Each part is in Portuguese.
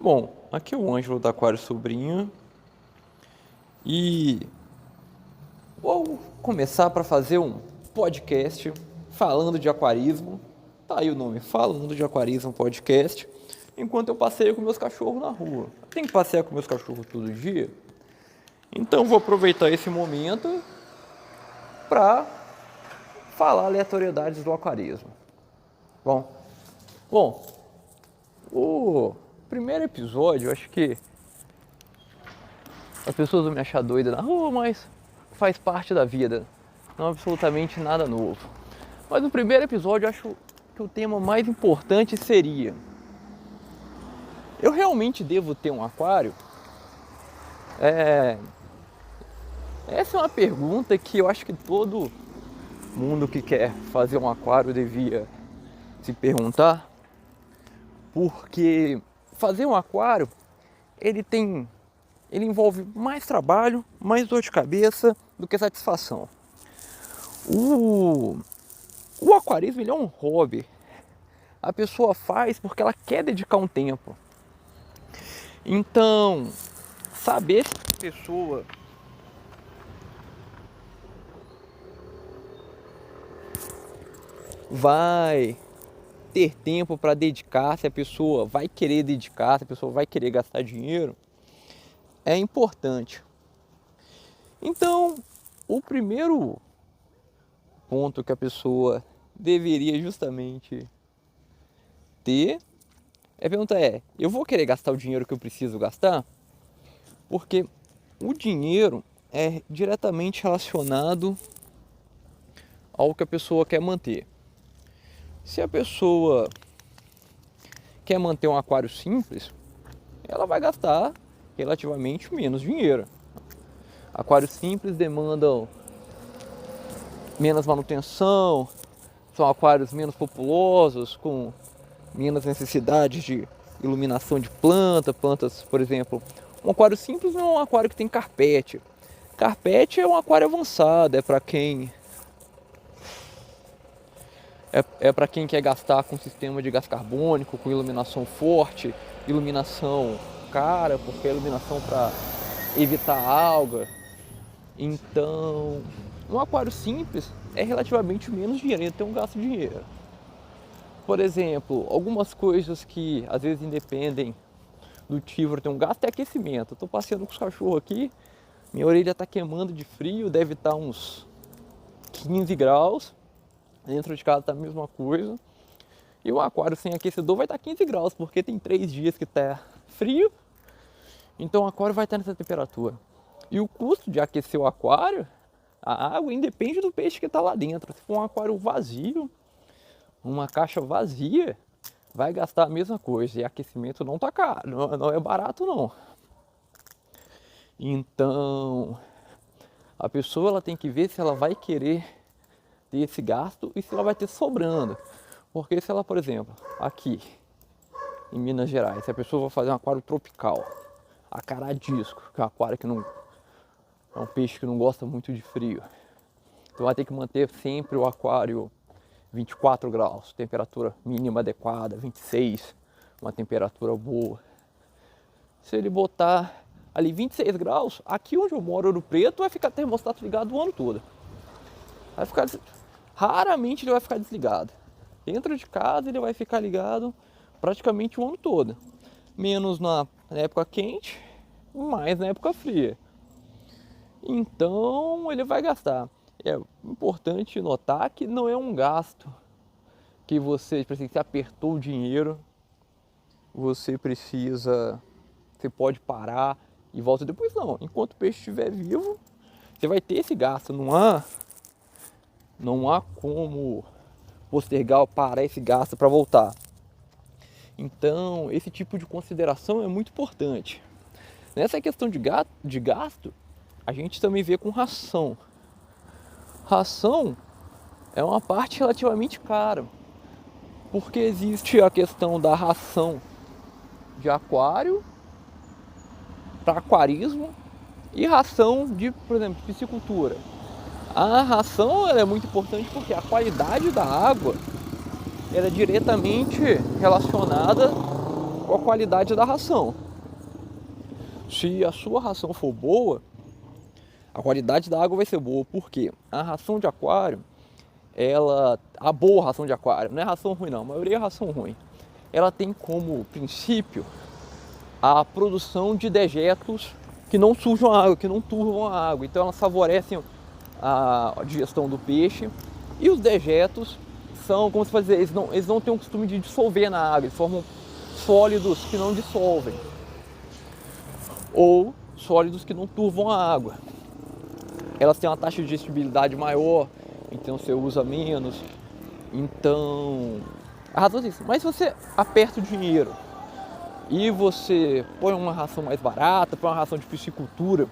Bom, aqui é o Ângelo da Aquário Sobrinho e vou começar para fazer um podcast falando de aquarismo. Tá aí o nome, Falando de Aquarismo Podcast, enquanto eu passeio com meus cachorros na rua. Tenho que passear com meus cachorros todo dia, então vou aproveitar esse momento para falar aleatoriedades do aquarismo. Bom, o primeiro episódio, eu acho que as pessoas vão me achar doida na rua, mas faz parte da vida, não é absolutamente nada novo. Mas no primeiro episódio, eu acho que o tema mais importante seria: eu realmente devo ter um aquário? Essa é uma pergunta que eu acho que todo mundo que quer fazer um aquário devia se perguntar, porque fazer um aquário, ele envolve mais trabalho, mais dor de cabeça do que satisfação. O aquarismo, ele é um hobby. A pessoa faz porque ela quer dedicar um tempo. Então, saber se a pessoa vai ter tempo para dedicar, se a pessoa vai querer dedicar, se a pessoa vai querer gastar dinheiro, é importante. Então, o primeiro ponto que a pessoa deveria justamente ter, a pergunta é: eu vou querer gastar o dinheiro que eu preciso gastar? Porque o dinheiro é diretamente relacionado ao que a pessoa quer manter. Se a pessoa quer manter um aquário simples, ela vai gastar relativamente menos dinheiro. Aquários simples demandam menos manutenção, são aquários menos populosos, com menos necessidade de iluminação de plantas, por exemplo. Um aquário simples não é um aquário que tem carpete. Carpete é um aquário avançado, é para quem quer gastar com sistema de gás carbônico, com iluminação forte, iluminação cara, porque é iluminação para evitar alga. Então, um aquário simples é relativamente menos dinheiro, então gasto dinheiro. Por exemplo, algumas coisas que às vezes independem do Tivor ter um gasto é aquecimento. Eu tô passeando com os cachorros aqui, minha orelha tá queimando de frio, deve estar uns 15 graus. Dentro de casa tá a mesma coisa. E o aquário sem aquecedor vai estar 15 graus, porque tem 3 dias que tá frio. Então o aquário vai estar nessa temperatura. E o custo de aquecer o aquário, a água, independe do peixe que está lá dentro. Se for um aquário vazio, uma caixa vazia, vai gastar a mesma coisa. E aquecimento não tá caro, não é barato não. Então, a pessoa ela tem que ver se ela vai querer ter esse gasto e se ela vai ter sobrando. Porque se ela, por exemplo, aqui em Minas Gerais, se a pessoa vai fazer um aquário tropical, acaradisco, que é um aquário que não é um peixe que não gosta muito de frio, então vai ter que manter sempre o aquário 24 graus, temperatura mínima adequada, 26, uma temperatura boa. Se ele botar ali 26 graus, aqui onde eu moro, Ouro Preto, vai ficar termostato ligado o ano todo. Vai ficar, raramente ele vai ficar desligado. Dentro de casa ele vai ficar ligado praticamente o ano todo. Menos na época quente, mais na época fria. Então ele vai gastar. É importante notar que não é um gasto que você apertou o dinheiro, você pode parar e volta depois. Não, enquanto o peixe estiver vivo, você vai ter esse gasto. Não há como postergar ou parar esse gasto para voltar. Então esse tipo de consideração é muito importante. Nessa questão de gasto, a gente também vê com ração. Ração é uma parte relativamente cara, porque existe a questão da ração de aquário para aquarismo e ração de, por exemplo, piscicultura. A ração ela é muito importante porque a qualidade da água ela é diretamente relacionada com a qualidade da ração. Se a sua ração for boa, a qualidade da água vai ser boa. Por quê? A ração de aquário, a boa ração de aquário, não é ração ruim não, a maioria é ração ruim. Ela tem como princípio a produção de dejetos que não sujam a água, que não turvam a água. Então elas favorecem a digestão do peixe. E os dejetos são, como se fosse dizer, eles não têm o costume de dissolver na água, eles formam sólidos que não dissolvem. Ou sólidos que não turvam a água. Elas têm uma taxa de digestibilidade maior, então você usa menos. Então, a razão é isso. Mas se você aperta o dinheiro e você põe uma ração mais barata, põe uma ração de piscicultura,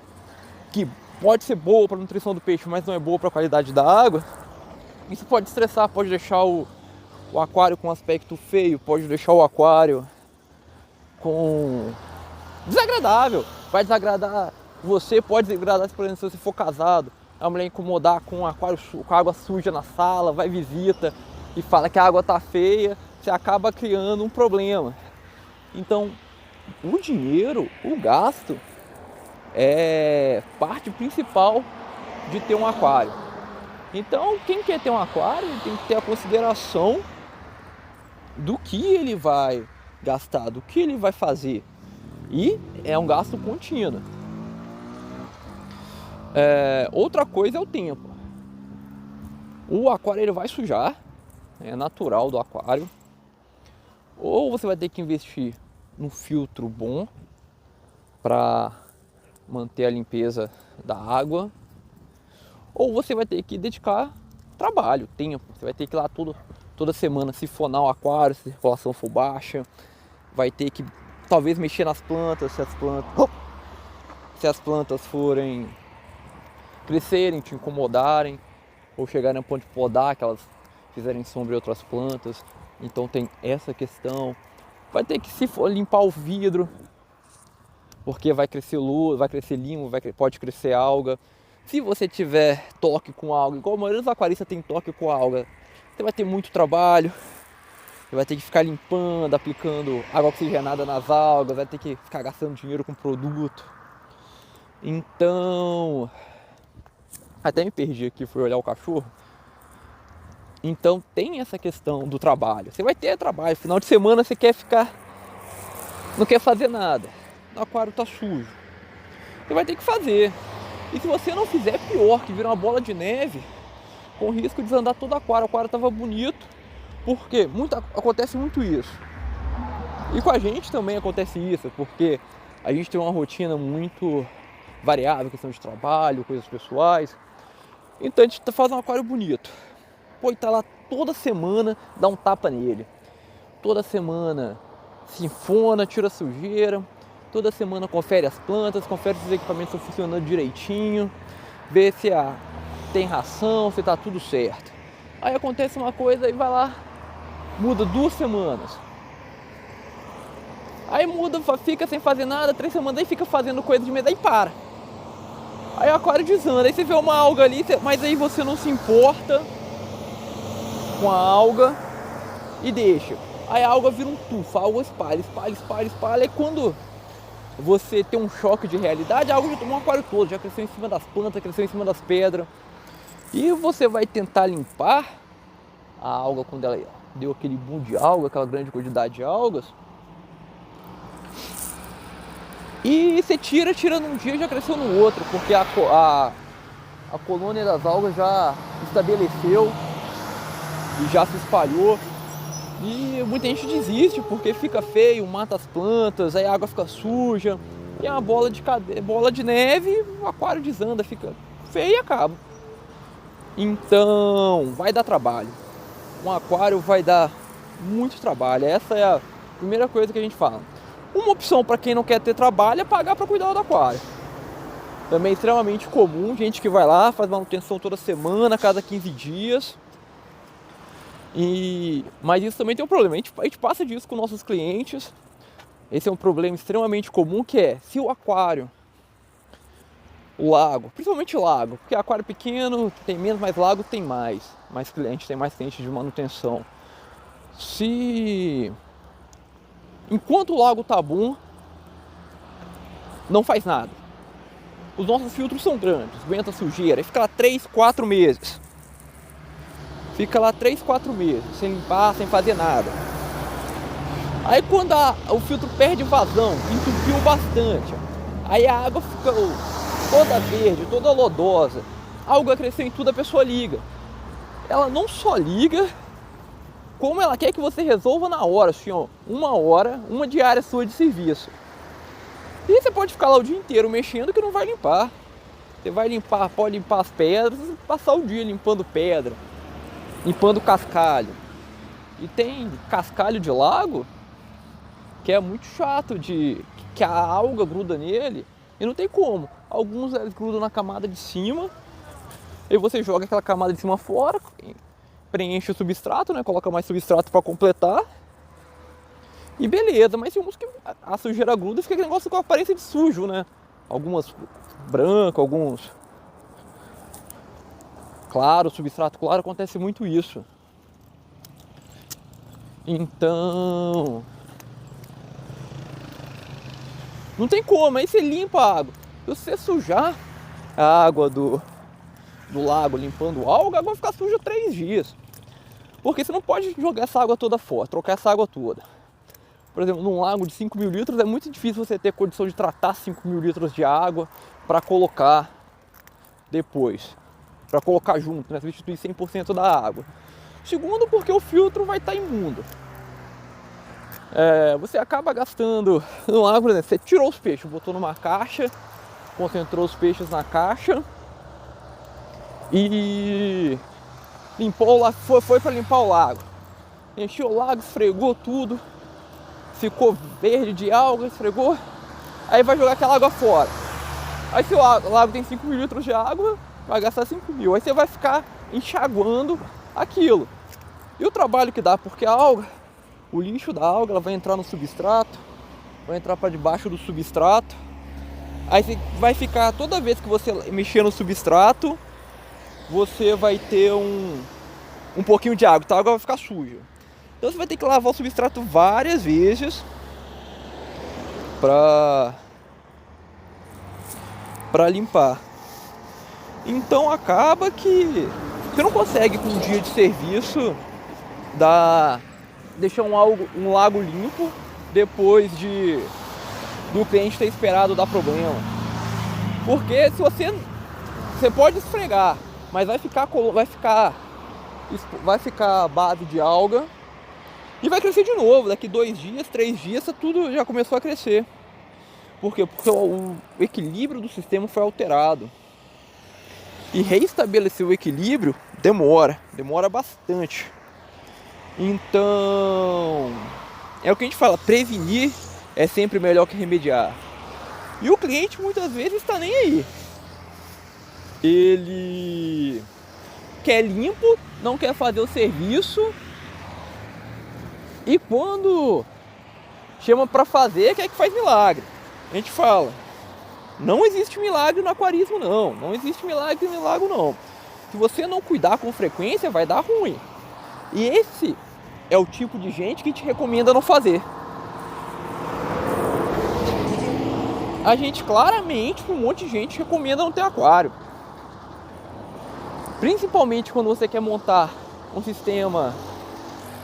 que pode ser boa para a nutrição do peixe, mas não é boa para a qualidade da água, isso pode estressar, pode deixar o aquário com um aspecto feio, pode deixar o aquário com desagradável, vai desagradar você, pode desagradar, por exemplo, se você for casado, a mulher incomodar com o aquário com a água suja na sala, vai visita e fala que a água tá feia, você acaba criando um problema. Então, o dinheiro, o gasto, é parte principal de ter um aquário. Então, quem quer ter um aquário tem que ter a consideração do que ele vai gastar, do que ele vai fazer. E é um gasto contínuo. Outra coisa é o tempo. O aquário ele vai sujar, é natural do aquário. Ou você vai ter que investir num filtro bom para manter a limpeza da água, ou você vai ter que dedicar trabalho, tempo. Você vai ter que ir lá toda semana sifonar o aquário se a circulação for baixa, vai ter que talvez mexer nas plantas se as plantas forem crescerem, te incomodarem, ou chegarem a ponto de podar, que elas fizerem sombra em outras plantas. Então tem essa questão. Vai ter que limpar o vidro, porque vai crescer luz, vai crescer limo, pode crescer alga. Se você tiver toque com alga, igual a maioria dos aquaristas tem toque com alga, você vai ter muito trabalho. Você vai ter que ficar limpando, aplicando água oxigenada nas algas, vai ter que ficar gastando dinheiro com produto. Então, até me perdi aqui, fui olhar o cachorro. Então tem essa questão do trabalho. Você vai ter trabalho, final de semana você quer ficar, não quer fazer nada. O aquário tá sujo. Você vai ter que fazer. E se você não fizer, é pior, que vira uma bola de neve, com risco de desandar todo o aquário. O aquário tava bonito, porque acontece muito isso. E com a gente também acontece isso, porque a gente tem uma rotina muito variável, questão de trabalho, coisas pessoais. Então a gente faz um aquário bonito. Pô, e tá lá toda semana, dá um tapa nele. Toda semana sinfona, tira a sujeira. Toda semana confere as plantas, confere se os equipamentos estão funcionando direitinho. Vê se tem ração, se tá tudo certo. Aí acontece uma coisa e vai lá, muda 2 semanas. Aí muda, fica sem fazer nada, 3 semanas, aí fica fazendo coisa de medo, aí para. Aí o aquário desanda, aí você vê uma alga ali, mas aí você não se importa com a alga e deixa. Aí a alga vira um tufo, a alga espalha, e quando você tem um choque de realidade, a alga já tomou o aquário todo, já cresceu em cima das plantas, cresceu em cima das pedras. E você vai tentar limpar a alga quando ela deu aquele boom de alga, aquela grande quantidade de algas. E você tira num dia e já cresceu no outro, porque a colônia das algas já estabeleceu e já se espalhou. E muita gente desiste porque fica feio, mata as plantas, aí a água fica suja, e é uma bola de neve, o aquário desanda, fica feio e acaba. Então vai dar trabalho. Um aquário vai dar muito trabalho. Essa é a primeira coisa que a gente fala. Uma opção para quem não quer ter trabalho é pagar para cuidar do aquário. Também é extremamente comum, gente que vai lá, faz manutenção toda semana, cada 15 dias. Mas isso também tem um problema, a gente passa disso com nossos clientes. Esse é um problema extremamente comum, que é, se o aquário, o lago, principalmente lago, porque aquário pequeno tem menos, mas lago tem mais cliente, tem mais cliente de manutenção. Se enquanto o lago tá bom, não faz nada. Os nossos filtros são grandes, aguenta sujeira, e fica lá 3, 4 meses. Fica lá 3, 4 meses, sem limpar, sem fazer nada. Aí quando o filtro perde vazão, entupiu bastante, aí a água fica toda verde, toda lodosa, a alga cresceu em tudo, a pessoa liga. Ela não só liga, como ela quer que você resolva na hora, assim, ó, uma diária sua de serviço. E você pode ficar lá o dia inteiro mexendo que não vai limpar. Você vai limpar, pode limpar as pedras, passar o dia limpando pedra, limpando cascalho. E tem cascalho de lago que é muito chato, que a alga gruda nele e não tem como. Alguns eles grudam na camada de cima, e você joga aquela camada de cima fora, preenche o substrato, né? Coloca mais substrato para completar. E beleza, mas tem uns que a sujeira gruda e fica aquele negócio com aparência de sujo, né? Algumas branco, alguns claro, substrato claro, acontece muito isso. Então não tem como, aí você limpa a água. Se você sujar a água do lago limpando alga, a água vai ficar suja 3 dias. Porque você não pode jogar essa água toda fora, trocar essa água toda. Por exemplo, num lago de 5 mil litros é muito difícil você ter condição de tratar 5 mil litros de água para colocar depois. Para colocar junto, né? Substituir 100% da água. Segundo, porque o filtro vai estar imundo. Você acaba gastando no lago, né? Você tirou os peixes, botou numa caixa, concentrou os peixes na caixa e limpou lá, foi para limpar o lago. Encheu o lago, esfregou tudo, ficou verde de alga, esfregou, aí vai jogar aquela água fora. Aí se o lago tem 5 mil litros de água, vai gastar 5 mil. Aí você vai ficar enxaguando aquilo. E o trabalho que dá, porque a alga, o lixo da alga, ela vai entrar no substrato, vai entrar para debaixo do substrato. Aí você vai ficar, toda vez que você mexer no substrato, você vai ter um pouquinho de água, então a água vai ficar suja. Então você vai ter que lavar o substrato várias vezes para limpar. Então acaba que você não consegue com um dia de serviço deixar um lago limpo depois do cliente ter esperado dar problema. Porque se você pode esfregar, mas vai ficar base de alga e vai crescer de novo. Daqui 2 dias, 3 dias, tudo já começou a crescer. Por quê? Porque o equilíbrio do sistema foi alterado. E reestabelecer o equilíbrio demora bastante. Então, é o que a gente fala, prevenir é sempre melhor que remediar. E o cliente muitas vezes está nem aí. Ele quer limpo, não quer fazer o serviço, e quando chama para fazer, quer que faz milagre. A gente fala, não existe milagre no aquarismo não, não existe milagre no lago não. Se você não cuidar com frequência, vai dar ruim. E esse é o tipo de gente que te recomenda não fazer. A gente claramente, um monte de gente recomenda não ter aquário. Principalmente quando você quer montar um sistema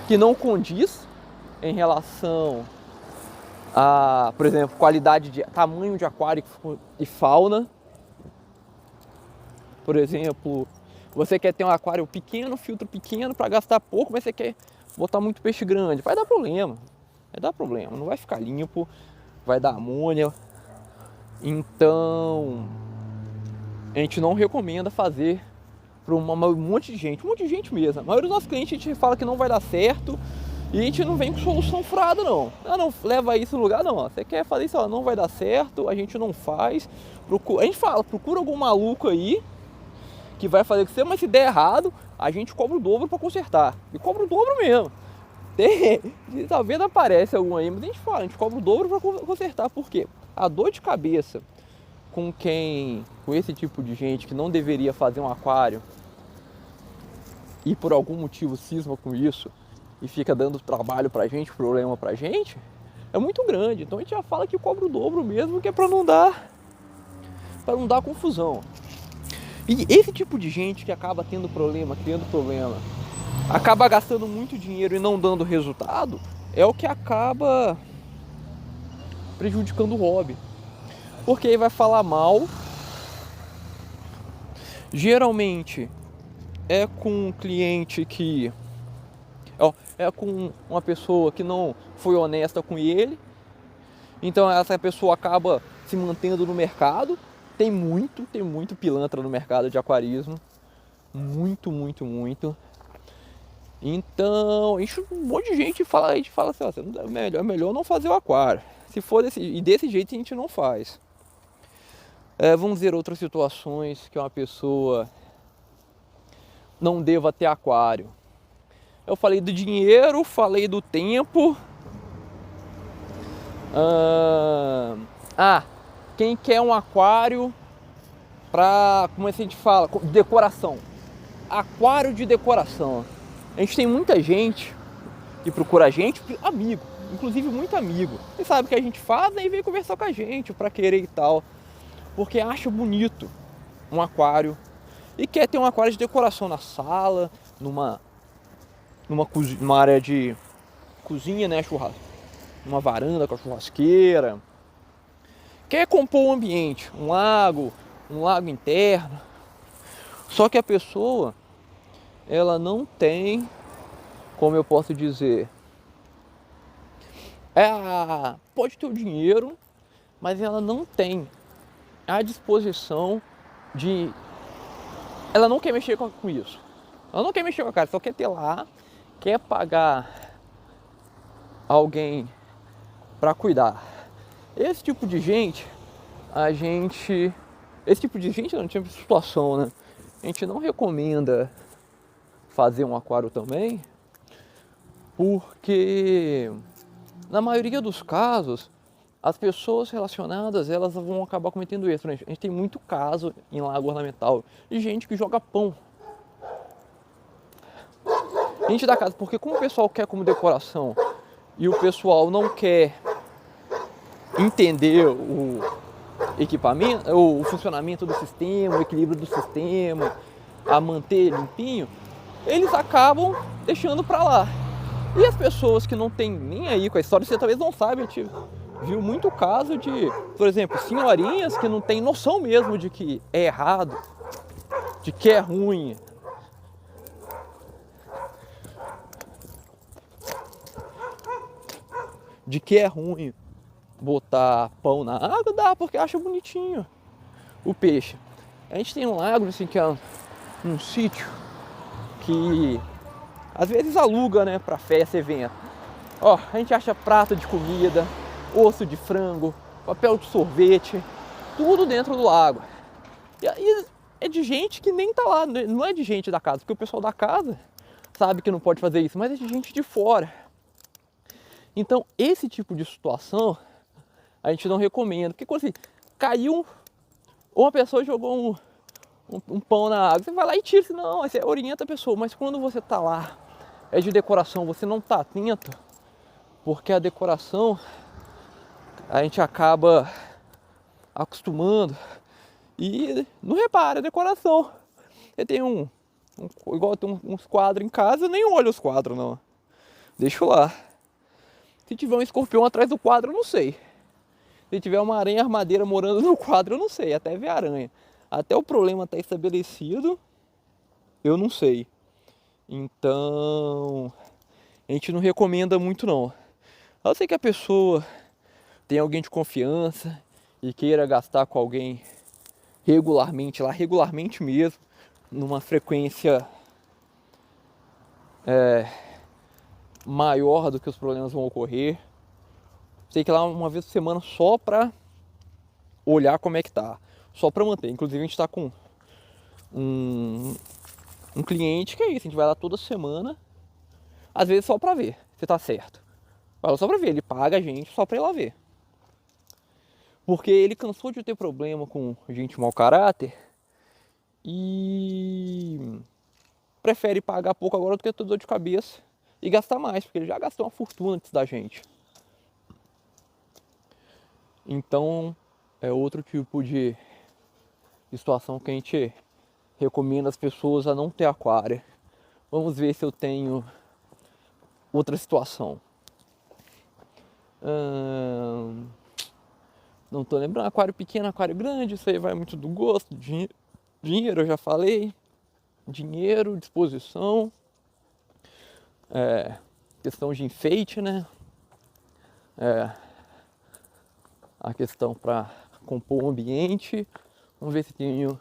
que não condiz em relação a, por exemplo, qualidade de tamanho de aquário e fauna. Por exemplo, você quer ter um aquário pequeno, filtro pequeno para gastar pouco, mas você quer botar muito peixe grande. Vai dar problema, não vai ficar limpo, vai dar amônia. Então, a gente não recomenda fazer para um monte de gente mesmo. A maioria dos nossos clientes a gente fala que não vai dar certo e a gente não vem com solução furada não. Não leva isso no lugar não. Você quer fazer isso, não vai dar certo, a gente não faz. A gente fala, procura algum maluco aí que vai fazer com você, mas se der errado, a gente cobra o dobro para consertar. E cobra o dobro mesmo. Talvez aparece algum aí, mas a gente cobra o dobro para consertar. Por quê? A dor de cabeça com esse tipo de gente que não deveria fazer um aquário e por algum motivo cisma com isso e fica dando trabalho pra gente, problema pra gente, é muito grande. Então a gente já fala que cobra o dobro mesmo, que é para não dar confusão. E esse tipo de gente que acaba tendo problema, acaba gastando muito dinheiro e não dando resultado, é o que acaba prejudicando o hobby. Porque aí vai falar mal. Geralmente é com um cliente que... é com uma pessoa que não foi honesta com ele. Então essa pessoa acaba se mantendo no mercado. Tem muito pilantra no mercado de aquarismo. Muito, muito, muito. Então, isso, um monte de gente fala, a gente fala assim, ó, é melhor não fazer o aquário. Se for desse jeito a gente não faz. Vamos ver outras situações que uma pessoa não deva ter aquário. Eu falei do dinheiro, falei do tempo. Quem quer um aquário para, como é que a gente fala, decoração. Aquário de decoração. A gente tem muita gente que procura a gente, amigo, inclusive muito amigo. E sabe o que a gente faz, aí vem conversar com a gente para querer e tal. Porque acha bonito um aquário e quer ter um aquário de decoração na sala, numa área de cozinha, né, numa varanda com a churrasqueira. Quer compor um ambiente, um lago interno. Só que a pessoa, ela não tem, como eu posso dizer, pode ter o dinheiro, mas ela não tem a disposição de... Ela não quer mexer com isso. Ela não quer mexer com a cara, só quer ter lá, quer pagar alguém para cuidar. Esse tipo de gente, esse tipo de gente não tinha situação, né? A gente não recomenda fazer um aquário também, porque na maioria dos casos as pessoas relacionadas, elas vão acabar cometendo isso. A gente tem muito caso em lago ornamental de gente que joga pão. Gente da casa, porque como o pessoal quer como decoração e o pessoal não quer entender o equipamento, o funcionamento do sistema, o equilíbrio do sistema, a manter limpinho, eles acabam deixando pra lá. E as pessoas que não tem nem aí com a história, você talvez não sabe, a gente viu muito caso de, por exemplo, senhorinhas que não tem noção mesmo de que é errado, de que é ruim. De que é ruim botar pão na água, dá, porque acha bonitinho o peixe. A gente tem um lago, assim, que é um sítio que às vezes aluga, né, pra festa, evento. Ó, a gente acha prato de comida, osso de frango, papel de sorvete, tudo dentro do lago. E aí é de gente que nem tá lá, não é de gente da casa, porque o pessoal da casa sabe que não pode fazer isso, mas é de gente de fora. Então, esse tipo de situação a gente não recomenda. Porque quando assim, caiu, ou uma pessoa jogou um pão na água, você vai lá e tira, não, você orienta a pessoa. Mas quando você tá lá, é de decoração, você não tá atento, porque a decoração a gente acaba acostumando e não repara a decoração. Eu tenho igual tem uns quadros em casa, eu nem olho os quadros não. Deixo lá. Se tiver um escorpião atrás do quadro, eu não sei. Se tiver uma aranha armadeira morando no quadro, eu não sei, até ver a aranha. Até o problema estar estabelecido, eu não sei. Então, a gente não recomenda muito não. Eu sei que a pessoa tem alguém de confiança e queira gastar com alguém regularmente, lá regularmente mesmo, numa frequência maior do que os problemas vão ocorrer. Sei que lá uma vez por semana só pra olhar como é que tá, só pra manter. Inclusive a gente tá com um cliente que é isso, a gente vai lá toda semana, às vezes só pra ver se tá certo. Vai lá só pra ver, ele paga a gente só pra ir lá ver. Porque ele cansou de ter problema com gente mau caráter e prefere pagar pouco agora do que ter dor de cabeça e gastar mais, porque ele já gastou uma fortuna antes da gente. Então é outro tipo de situação que a gente recomenda as pessoas a não ter aquário. Vamos ver se eu tenho outra situação. Não tô lembrando. Aquário pequeno, aquário grande, isso aí vai muito do gosto. Dinheiro, eu já falei. Dinheiro, disposição. Questão de enfeite, né? A questão para compor o ambiente. Vamos ver se tenho.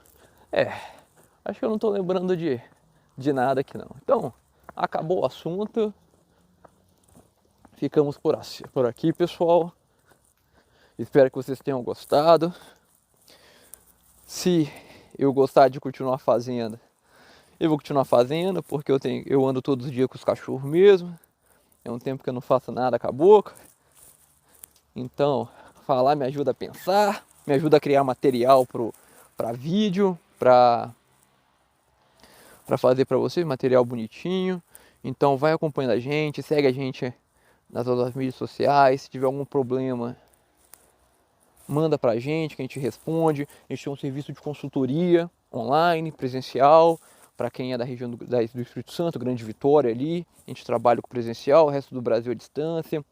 Acho que eu não tô lembrando de nada aqui não. Então, acabou o assunto. Ficamos por aqui, pessoal. Espero que vocês tenham gostado. Se eu gostar de continuar fazendo, eu vou continuar fazendo, porque eu ando todos os dias com os cachorros mesmo. É um tempo que eu não faço nada com a boca. Então, falar me ajuda a pensar, me ajuda a criar material para vídeo, para fazer para vocês, material bonitinho. Então, vai acompanhando a gente, segue a gente nas outras mídias sociais. Se tiver algum problema, manda pra gente que a gente responde. A gente tem um serviço de consultoria online, presencial, para quem é da região do Espírito Santo, Grande Vitória ali. A gente trabalha com presencial, o resto do Brasil à distância.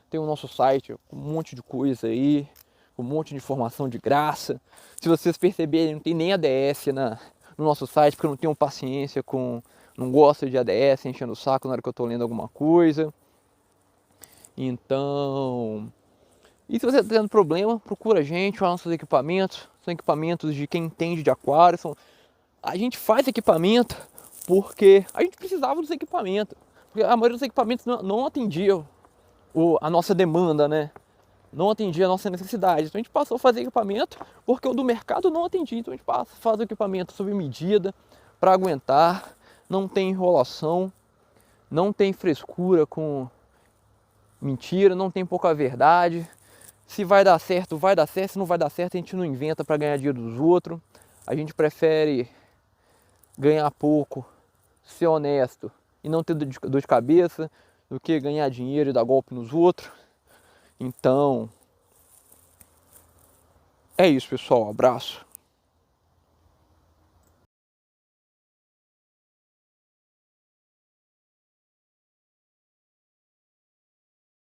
Tem o nosso site com um monte de coisa aí, com um monte de informação de graça. Se vocês perceberem, não tem nem ADS no nosso site, porque eu não tenho paciência não gosto de ADS enchendo o saco na hora que eu tô lendo alguma coisa. Então, e se você está tendo problema, procura a gente, os nossos equipamentos, são equipamentos de quem entende de aquário. A gente faz equipamento porque a gente precisava dos equipamentos. Porque a maioria dos equipamentos não atendia a nossa demanda, né? Não atendia a nossa necessidade. Então a gente passou a fazer equipamento porque o do mercado não atendia. Então a gente faz o equipamento sob medida para aguentar, não tem enrolação, não tem frescura com mentira, não tem pouca verdade. Se vai dar certo, vai dar certo. Se não vai dar certo, a gente não inventa para ganhar dinheiro dos outros. A gente prefere ganhar pouco, ser honesto e não ter dor de cabeça do que ganhar dinheiro e dar golpe nos outros. Então, é isso, pessoal. Abraço.